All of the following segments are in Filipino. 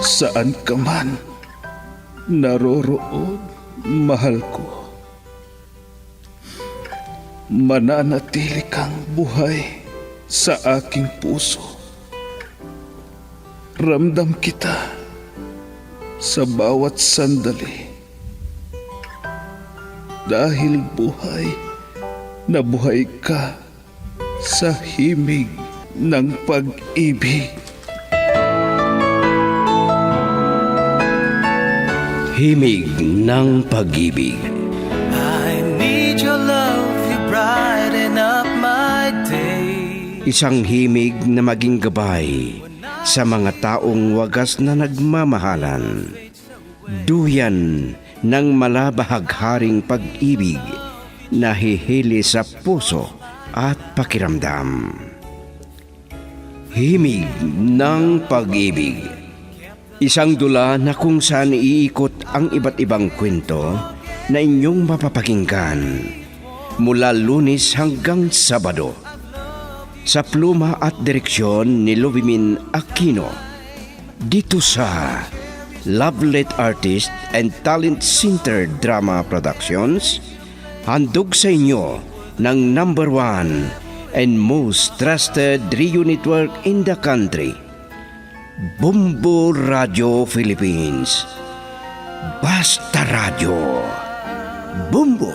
Saan ka man naroroon, mahal ko, mananatili kang buhay sa aking puso. Ramdam kita sa bawat sandali. Dahil buhay na buhay ka sa himig ng pag-ibig. Himig ng pag-ibig. I need your love, you brighten up my day. Isang himig na maging gabay sa mga taong wagas na nagmamahalan. Duyan ng malabahagharing pag-ibig na hihili sa puso at pakiramdam. Himig ng pag-ibig. Isang dula na kung saan iikot ang iba't ibang kwento na inyong mapapakinggan mula Lunes hanggang Sabado. Sa pluma at direksyon ni Luvimin Aquino. Dito sa Lovelet Artist and Talent Center Drama Productions, handog sa inyo ng #1 and most trusted radio network in the country, Bumbo Radio Philippines. Basta Radio. Bumbo.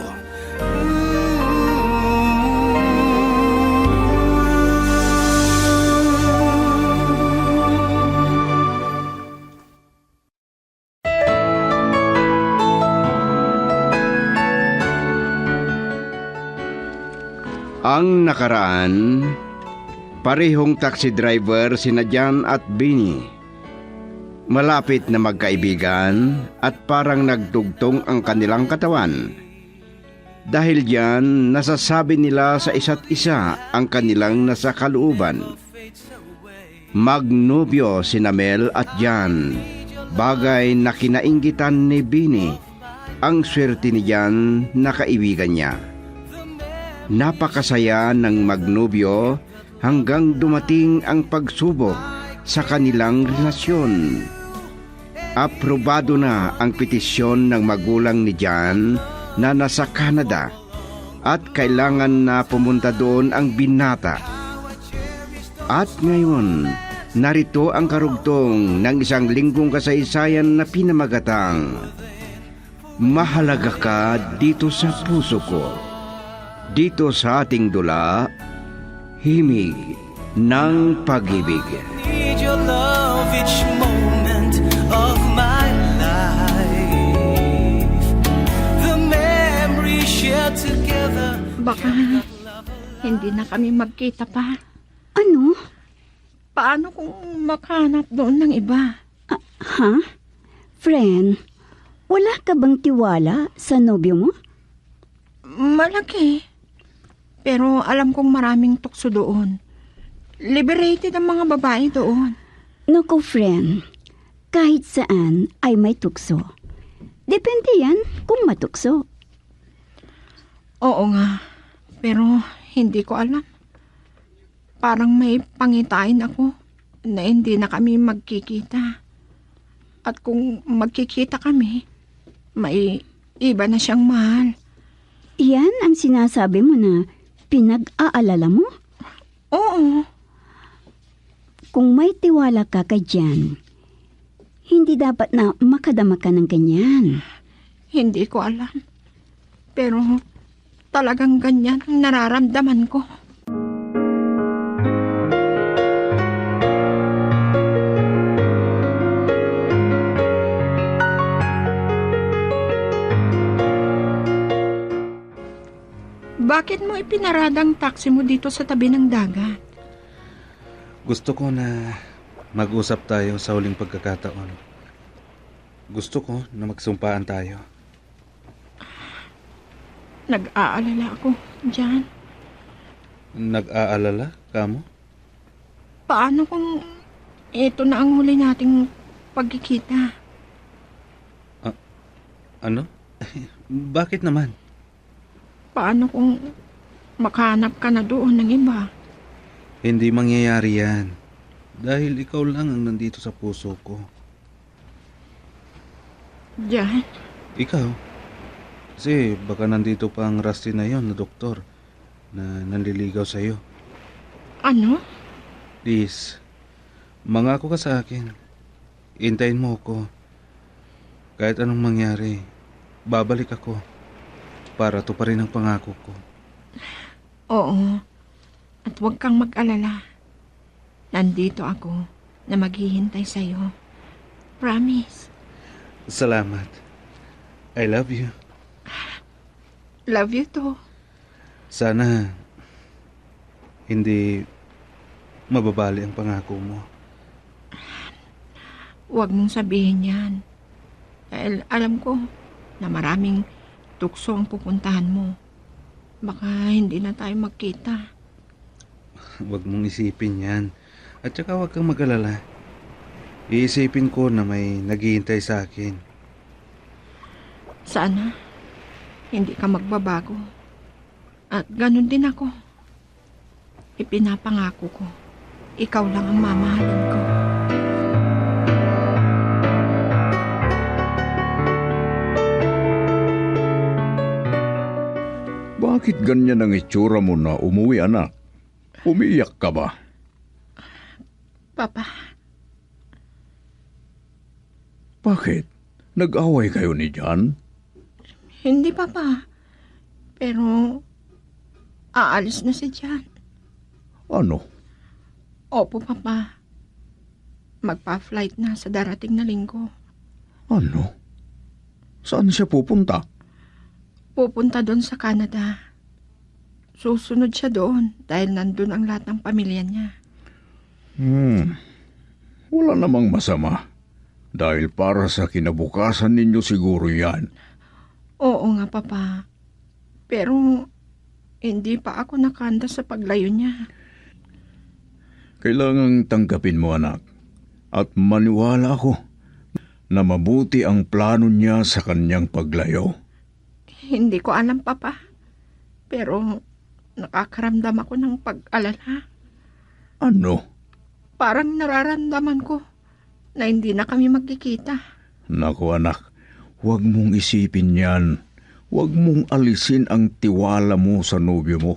Ang nakaraan, parehong taxi driver sina Jan at Bini. Malapit na magkaibigan at parang nagdugtong ang kanilang katawan. Dahil diyan, nasasabi nila sa isa't isa ang kanilang nasa kalooban. Magnobyo sina Mel at Jan, bagay na kinainggitan ni Bini ang swerte ni Jan na kaibigan niya. Napakasaya ng magnobyo hanggang dumating ang pagsubok sa kanilang relasyon. Aprobado na ang petisyon ng magulang ni Jan na nasa Canada at kailangan na pumunta doon ang binata. At ngayon, narito ang karugtong ng isang linggong kasaysayan na pinamagatang Mahalaga Ka Dito sa Puso Ko. Dito sa ating dula, Himig ng Pag-ibig. Need your love each moment of my life. The memories shared together. Baka hindi na kami magkita pa. Ano? Paano kung makahanap doon ng iba? Ha? Friend, wala ka bang tiwala sa nobyo mo? Malaki. Pero alam kong maraming tukso doon. Liberated ang mga babae doon. Naku, friend, kahit saan ay may tukso. Depende yan kung matukso. Oo nga. Pero hindi ko alam. Parang may pangitain ako na hindi na kami magkikita. At kung magkikita kami, may iba na siyang mahal. Yan ang sinasabi mo na pinag-aalala mo? Oo. Kung may tiwala ka kay Jan, hindi dapat na makadama ka ng ganyan. Hindi ko alam. Pero talagang ganyan ang nararamdaman ko. Bakit mo ipinaradang taxi mo dito sa tabi ng dagat? Gusto ko na mag-usap tayo sa huling pagkakataon. Gusto ko na magsumpaan tayo. Nag-aalala ako, Jan. Nag-aalala ka mo? Paano kung ito na ang huli nating pagkikita? Ano? Bakit naman? Paano kung makahanap ka na doon ng iba? Hindi mangyayari yan. Dahil ikaw lang ang nandito sa puso ko. Jan, Ikaw? Kasi baka nandito pa ang Rusty na yon na doktor na nanliligaw sa'yo. ano? Please, mangako ka sa akin. Hintayin mo ako. Kahit anong mangyari, babalik ako para tuparin ang pangako ko. Oo. At huwag kang mag-alala. Nandito ako na maghihintay sa'yo. Promise. Salamat. I love you. Love you too. Sana hindi mababali ang pangako mo. Huwag mong sabihin yan. Dahil alam ko na maraming tukso ang pupuntahan mo. Baka hindi na tayo magkita. Huwag mong isipin yan. At saka huwag kang mag-alala. Iisipin ko na may naghihintay sa akin. Sana hindi ka magbabago. At ganun din ako. Ipinapangako ko. Ikaw lang ang mamahalin ko. Bakit ganyan ang itsura mo na umuwi, anak? Umiiyak ka ba? Papa, Bakit? Nag-away kayo ni Jan? hindi papa. Pero aalis na si Jan. Ano? Opo, papa. Magpa-flight na sa darating na linggo. Ano? Saan siya pupunta? Pupunta doon sa Canada. Susunod siya doon dahil nandun ang lahat ng pamilya niya. Wala namang masama. Dahil para sa kinabukasan ninyo siguro yan. Oo nga, papa. Pero hindi pa ako nakanda sa paglayo niya. Kailangang tanggapin mo, anak. At maniwala ako na mabuti ang plano niya sa kanyang paglayo. Hindi ko alam, papa. Pero nakakaramdam ako ng pag-alala. Ano? Parang nararamdaman ko na hindi na kami magkikita. Naku, anak, huwag mong isipin yan. Huwag mong alisin ang tiwala mo sa nobyo mo.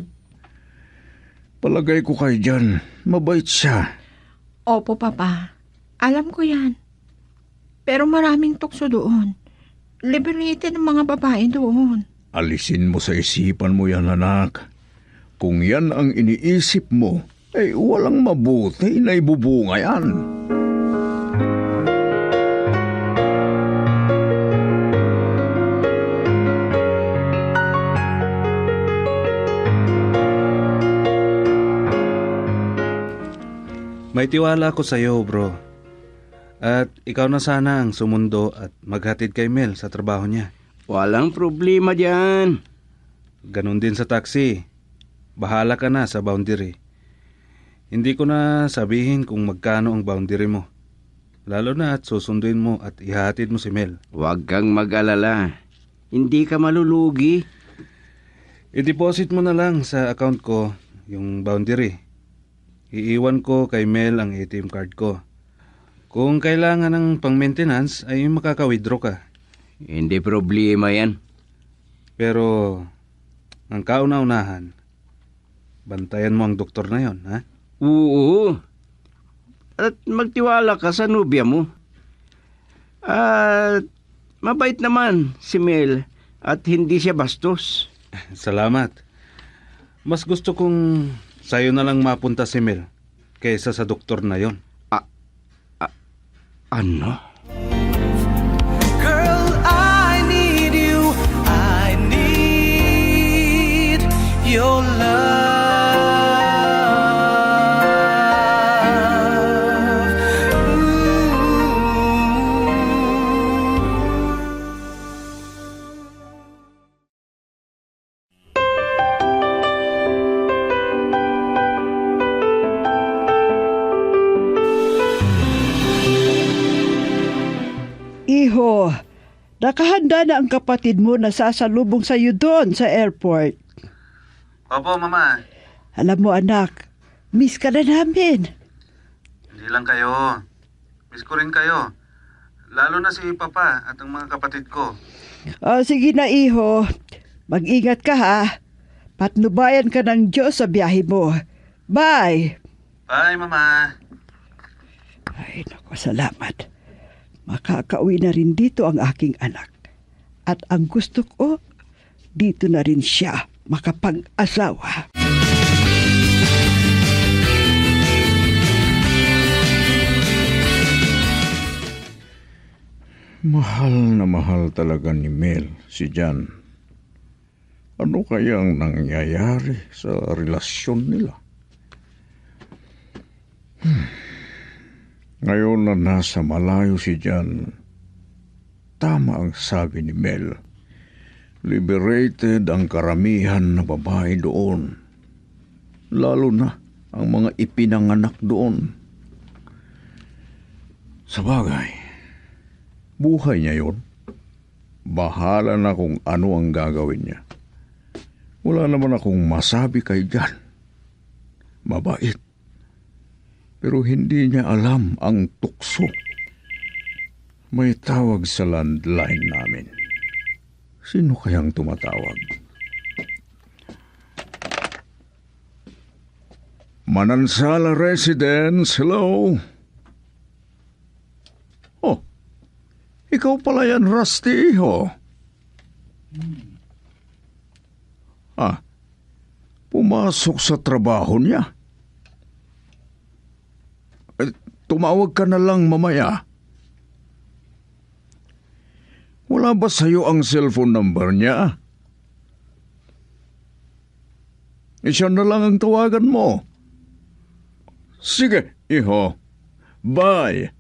Palagay ko kay Jan, mabait siya. Opo, papa. Alam ko yan. Pero maraming tukso doon. Liberated ang mga babae doon. Alisin mo sa isipan mo yan, anak. Kung yan ang iniisip mo, ay walang mabuti na ibubunga yan. May tiwala ako sa iyo, bro. At ikaw na sana ang sumundo at maghatid kay Mel sa trabaho niya. Walang problema diyan. Ganon din sa taxi. Bahala ka na sa boundary. Hindi ko na sabihin kung magkano ang boundary mo. Lalo na at susunduin mo at ihatid mo si Mel. Huwag kang mag-alala. Hindi ka malulugi. I-deposit mo na lang sa account ko yung boundary. Iiwan ko kay Mel ang ATM card ko. Kung kailangan ng pang-maintenance ay makaka-withdraw ka. Hindi problema yan. Pero ang kauna-unahan, bantayan mo ang doktor na yon, ha? Oo. At magtiwala ka sa nobya mo. At mabait naman si Mel at hindi siya bastos. Salamat. Mas gusto kong sa'yo na lang mapunta si Mel kaysa sa doktor na yon. Ano? Girl, I need you. I need your love. Iho, nakahanda na ang kapatid mo na sasalubong sa iyo doon sa airport. Opo, Mama. Alam mo anak, miss ka na namin. Hindi lang kayo. Miss ko rin kayo. Lalo na si Papa at ang mga kapatid ko. Sige na, iho. Mag-ingat ka, ha? Patnubayan ka ng Diyos sa biyahe mo. Bye! Bye, Mama. Ay, naku, salamat. Makakauwi na rin dito ang aking anak. At ang gusto ko, dito na rin siya makapag-asawa. Mahal na mahal talaga ni Mel si Jan. Ano kayang nangyayari sa relasyon nila? Ngayon na nasa malayo si Jan, tama ang sabi ni Mel. Liberated ang karamihan na babae doon. Lalo na ang mga ipinanganak doon. Sabagay, buhay niya yun. Bahala na kung ano ang gagawin niya. Wala naman akong masabi kay Jan. Mabait. Pero hindi niya alam ang tukso. May tawag sa landline namin. Sino kayang tumatawag? Manansala Residence, hello? Oh, ikaw pala yan, Rusty, ho? Pumasok sa trabaho niya. Tumawag ka na lang mamaya. Wala ba sa'yo ang cellphone number niya? Siya na lang ang tawagan mo. Sige, iho. Bye.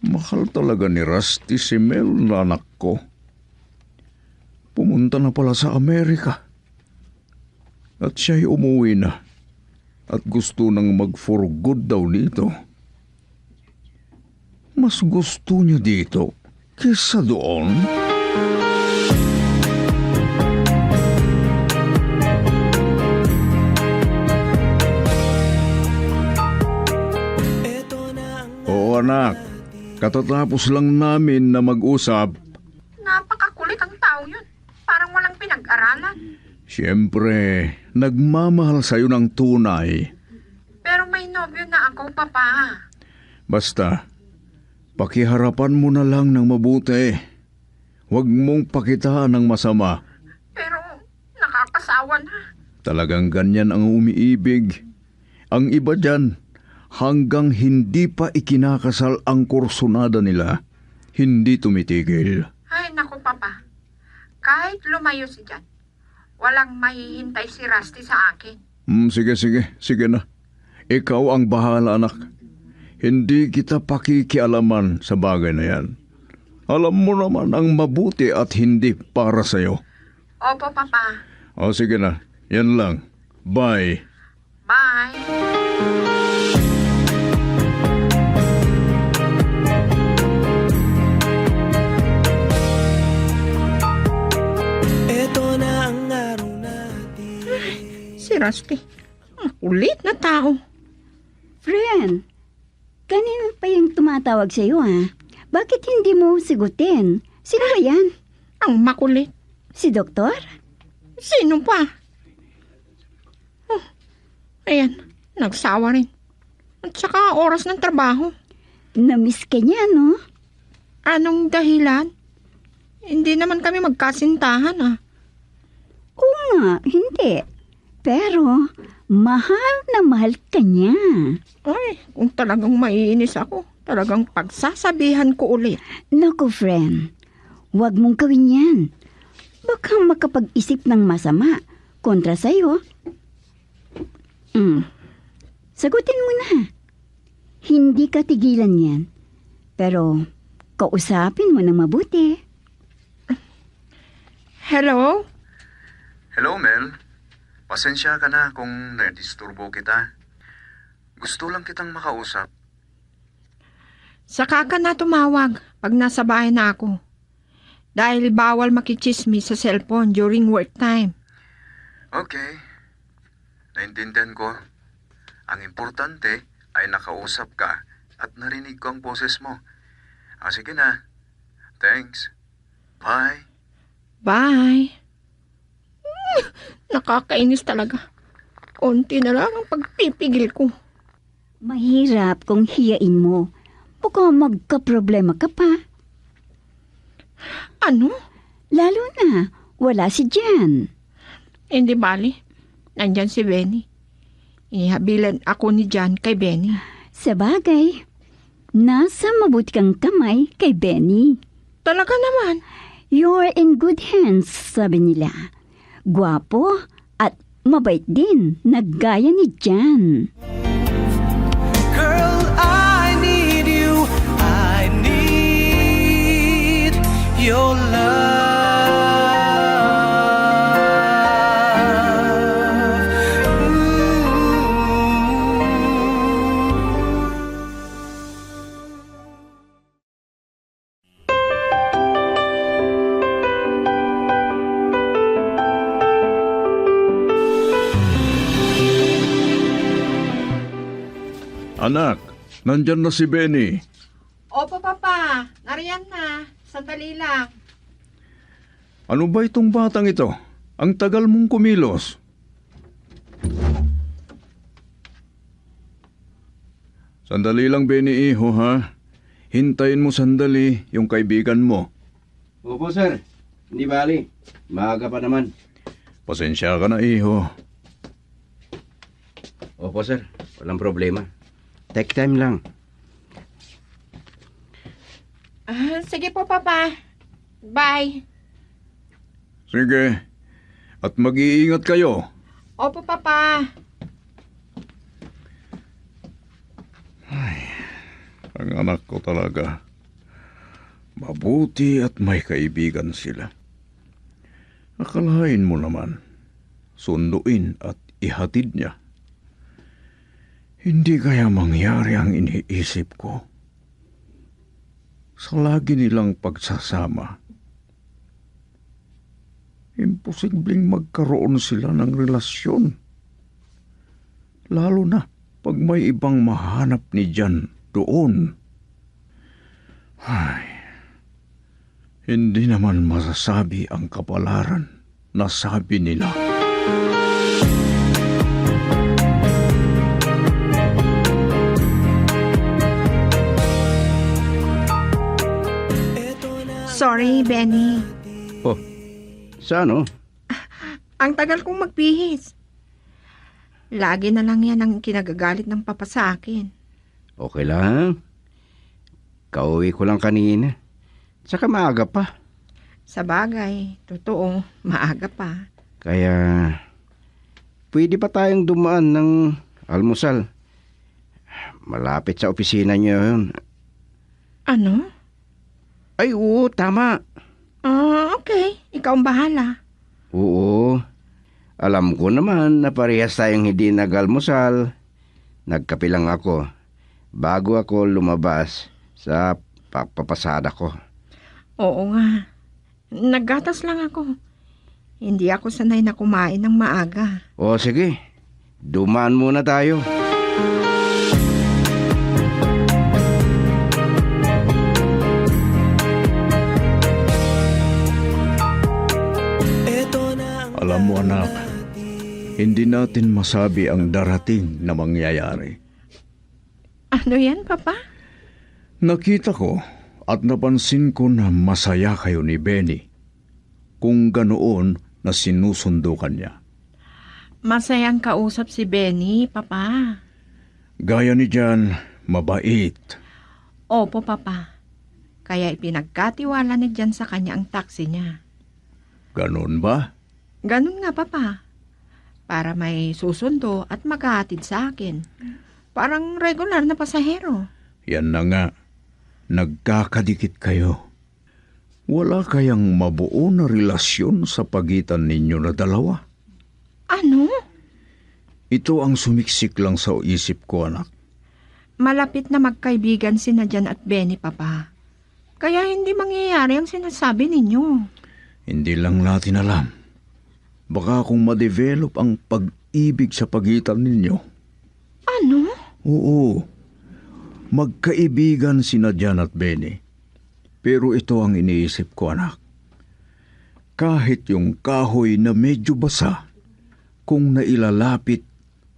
Mahal talaga ni Rusty si Mel na anak ko. Pumunta na pala sa Amerika. At siya'y umuwi na. At gusto nang mag-for good daw dito. Mas gusto niya dito kesa doon. Oo anak, katatapos lang namin na mag-usap. Napakakulit ang tao yun. Parang walang pinag-aralan. Siyempre, nagmamahal sa'yo ng tunay. Pero may nobyo na ako, Papa. Basta, pakiharapan mo na lang ng mabuti. Huwag mong pakitaan ng masama. Pero nakakasawa na. Talagang ganyan ang umiibig. Ang iba dyan, hanggang hindi pa ikinakasal ang kursunada nila, hindi tumitigil. Ay, naku, Papa. Kahit lumayo si Jan, walang mahihintay si Rusty sa akin. Sige na. Ikaw ang bahala, anak. Hindi kita pakikialaman sa bagay na yan. Alam mo naman ang mabuti at hindi para sa'yo. Opo, Papa. Sige na. Yan lang. Bye. Bye. Si Rusty, ulit na tao. Friend, kanina pa yung tumatawag sa iyo, ha? Bakit hindi mo sigutin? Sino ba yan? Ang makulit. Si Doktor? Sino pa? Ayan, nagsawa rin. At saka oras ng trabaho. Namiss ka niya, no? Anong dahilan? Hindi naman kami magkasintahan, Oo nga, hindi. Pero, mahal na mahal ka niya. Ay, kung talagang maiinis ako, talagang pagsasabihan ko ulit. Naku, friend, huwag mong gawin yan. Baka makapag-isip ng masama kontra sa'yo. Sagutin mo na. Hindi ka tigilan yan. Pero, kausapin mo ng mabuti. Hello? Hello, Mel. Pasensya ka na kung na-disturbo kita. Gusto lang kitang makausap. Saka ka na tumawag pag nasa bahay na ako. Dahil bawal makichismis sa cellphone during work time. Okay. Naintindihan ko. Ang importante ay nakausap ka at narinig ko ang boses mo. Sige na. Thanks. Bye. Bye. Nakakainis talaga. Konti na lang ang pagpipigil ko. Mahirap kung hiyain mo. Baka magka-problema ka pa. Ano? Lalo na, wala si Jan. Hindi bali. Nandyan si Benny. Inihabilan ako ni Jan kay Benny. Sa bagay, nasa mabuti kang kamay kay Benny. Talaga naman. You're in good hands, sabi nila. Gwapo at mabait din, naggaya ni Jan. Girl, I need you. I need your love. Anak, nandyan na si Benny. Opo, Papa. Nariyan na. Sandali lang. Ano ba itong batang ito? Ang tagal mong kumilos. Sandali lang, Benny, iho, ha? Hintayin mo sandali yung kaibigan mo. Opo, sir. Hindi bali. Maaga pa naman. Pasensya ka na, iho. Opo, sir. Walang problema. Take time lang. Sige po, Papa. Bye. Sige. At mag-iingat kayo. Opo, Papa. Ang anak ko talaga. Mabuti at may kaibigan sila. Akalain mo naman, sunduin at ihatid niya. Hindi kaya mangyari ang iniisip ko? Sa lagi nilang pagsasama, imposibleng magkaroon sila ng relasyon. Lalo na pag may ibang mahanap ni Jan doon. Ay, hindi naman masasabi ang kapalaran na sabi nila. Sorry, Benny. Oh, sa ano? Ang tagal kong magbihis. Lagi na lang yan ang kinagagalit ng papa sa akin. Okay lang. Kauwi ko lang kanina. Saka maaga pa. Sa bagay, totoo, maaga pa. Kaya, pwede pa tayong dumaan ng almusal. Malapit sa opisina niyo yun. Ano? Ay, oo, tama. Okay. Ikaw ang bahala. Oo. Alam ko naman na parehas tayong hindi nag-almusal. Nagkape lang ako bago ako lumabas sa papasada ko. Oo nga. Naggatas lang ako. Hindi ako sanay na kumain ng maaga. O sige, dumaan muna tayo. Alam mo anak, hindi natin masabi ang darating na mangyayari. Ano yan, Papa? Nakita ko at napansin ko na masaya kayo ni Benny kung ganoon na sinusundo ka niya. Masayang kausap si Benny, Papa. Gaya ni Jan, mabait. Opo, Papa. Kaya ipinagkatiwala ni Jan sa kanya ang taxi niya. Ganon ba? Ganun nga, Papa. Para may susundo at maghahatid sa akin. Parang regular na pasahero. Yan na nga. Nagkakadikit kayo. Wala kayang mabuo na relasyon sa pagitan ninyo na dalawa? Ano? Ito ang sumiksik lang sa isip ko, anak. Malapit na magkaibigan sina Jan at Benny, Papa. Kaya hindi mangyayari ang sinasabi ninyo. Hindi lang natin alam. Baka kung ma-develop ang pag-ibig sa pagitan ninyo. Ano? Oo. Magkaibigan sina Jan at Benny. Pero ito ang iniisip ko, anak. Kahit yung kahoy na medyo basa, kung nailalapit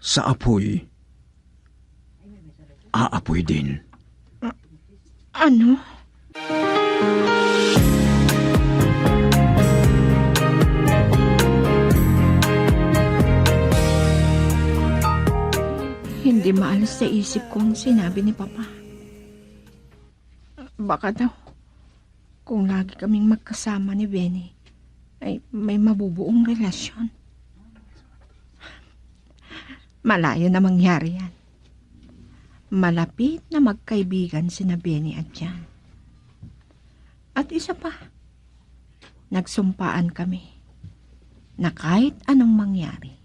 sa apoy, aapoy din. Ano? Hindi maalis sa isip ko ang sinabi ni Papa. Baka daw, kung lagi kaming magkasama ni Benny, ay may mabubuong relasyon. Malayo na mangyari yan. Malapit na magkaibigan sina Benny at Jan. At isa pa, nagsumpaan kami na kahit anong mangyari,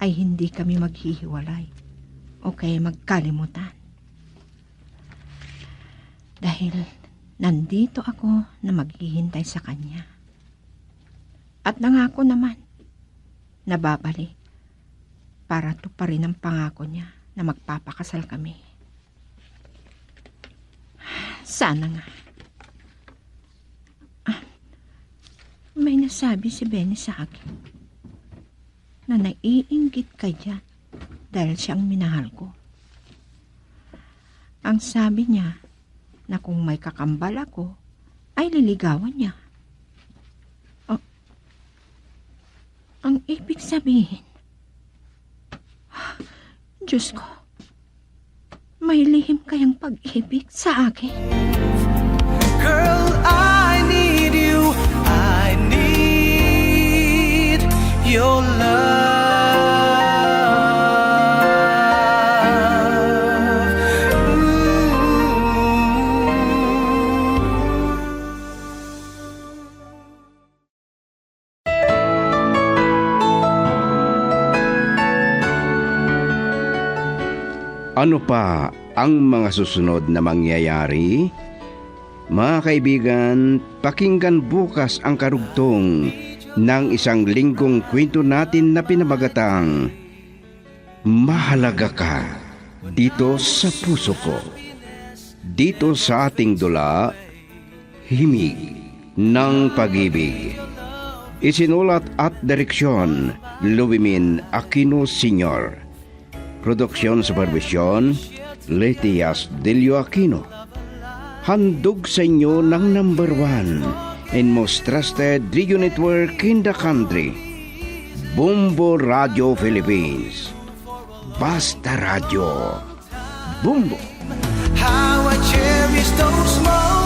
ay hindi kami maghihiwalay o kaya magkalimutan. Dahil nandito ako na maghihintay sa kanya. At nangako naman na babalik para tuparin ang pangako niya na magpapakasal kami. Sana nga. May nasabi si Benny sa akin na naiinggit ka dyan dahil siyang minahal ko. Ang sabi niya na kung may kakambal ako, ay liligawan niya. Ang ibig sabihin, Diyos ko, may lihim kayang pag-ibig sa akin. Girl, I need you. I need your love. Ano pa ang mga susunod na mangyayari? Mga kaibigan, pakinggan bukas ang karugtong ng isang linggong kwento natin na pinabagatang Mahalaga Ka dito sa puso ko. Dito sa ating dula, Himig ng Pag-ibig. Isinulat at direksyon, Luimin Aquino Sr. Produksyon Supervision, Letias Delio Aquino. Handog sa inyo ng number 1 and most trusted radio network in the country, Bumbo Radio Philippines. Basta Radio. Bumbo. How I cherish those moments.